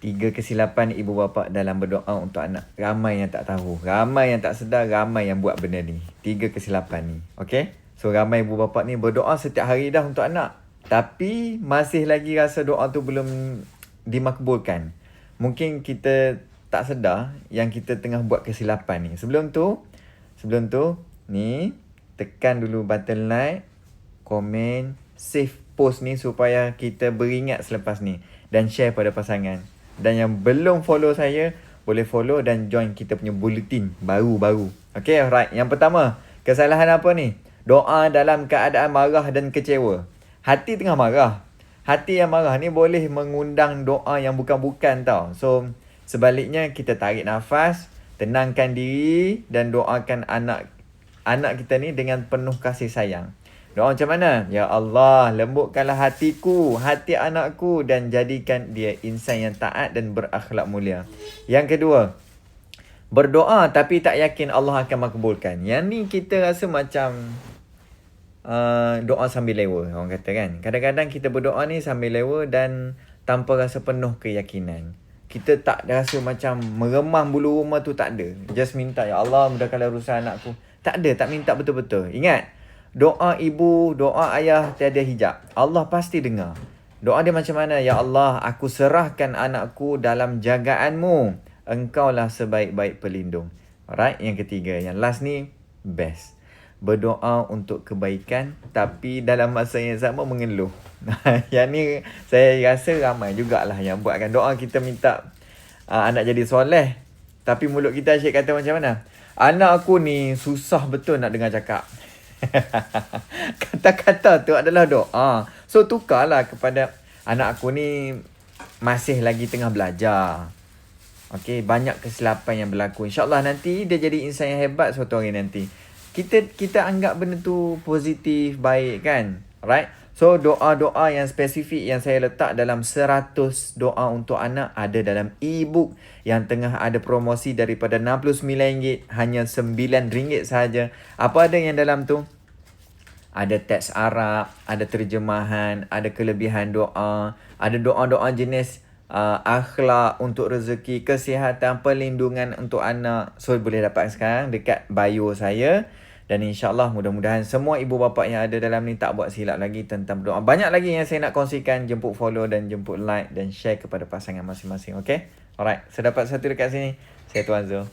3 kesilapan ibu bapa dalam berdoa untuk anak. Ramai yang tak tahu, ramai yang tak sedar, ramai yang buat benda ni. 3 kesilapan ni. Okay? So ramai ibu bapa ni berdoa setiap hari dah untuk anak. Tapi masih lagi rasa doa tu belum dimakbulkan. Mungkin kita tak sedar yang kita tengah buat kesilapan ni. Sebelum tu, ni tekan dulu button like, komen, save post ni supaya kita beringat selepas ni. Dan share pada pasangan. Dan yang belum follow saya, boleh follow dan join kita punya bulletin baru-baru. Okay, alright. Yang pertama, kesalahan apa ni? Doa dalam keadaan marah dan kecewa. Hati tengah marah. Hati yang marah ni boleh mengundang doa yang bukan-bukan tau. So, sebaliknya kita tarik nafas, tenangkan diri dan doakan anak kita ni dengan penuh kasih sayang. Doa macam mana? Ya Allah, lembutkanlah hatiku, hati anakku dan jadikan dia insan yang taat dan berakhlak mulia. Yang kedua, berdoa tapi tak yakin Allah akan makbulkan. Yang ni kita rasa macam doa sambil lewa, orang kata kan. Kadang-kadang kita berdoa ni sambil lewa dan tanpa rasa penuh keyakinan. Kita tak rasa macam meremam bulu rumah tu, tak ada. Just minta, ya Allah mudahkanlah urusan anakku. Tak ada, tak minta betul-betul. Ingat, doa ibu, doa ayah tiada hijab. Allah pasti dengar. Doa dia macam mana? Ya Allah, aku serahkan anakku dalam jagaanmu. Engkaulah sebaik-baik pelindung. Alright, yang ketiga. Yang last ni, best. Berdoa untuk kebaikan tapi dalam masa yang sama mengeluh. Yang ni saya rasa ramai jugalah yang buatkan. Doa kita minta anak jadi soleh. Tapi mulut kita asyik kata macam mana? Anak aku ni susah betul nak dengar cakap. Kata-kata tu adalah doa. So tukarlah kepada anak aku ni masih lagi tengah belajar. Okay, banyak kesilapan yang berlaku. InsyaAllah nanti dia jadi insan yang hebat suatu hari nanti. Kita anggap benda tu positif, baik kan? Alright? So doa-doa yang spesifik yang saya letak dalam 100 doa untuk anak ada dalam e-book yang tengah ada promosi daripada RM69 hanya RM9 sahaja. Apa ada yang dalam tu? Ada teks Arab, ada terjemahan, ada kelebihan doa, ada doa-doa jenis akhlak untuk rezeki, kesihatan, perlindungan untuk anak. So boleh dapat sekarang dekat bio saya. Dan insyaAllah mudah-mudahan semua ibu bapa yang ada dalam ni tak buat silap lagi tentang berdoa. Banyak lagi yang saya nak kongsikan. Jemput follow dan jemput like dan share kepada pasangan masing-masing. Okay? Alright. Saya dapat satu dekat sini. Saya Tuan Zul.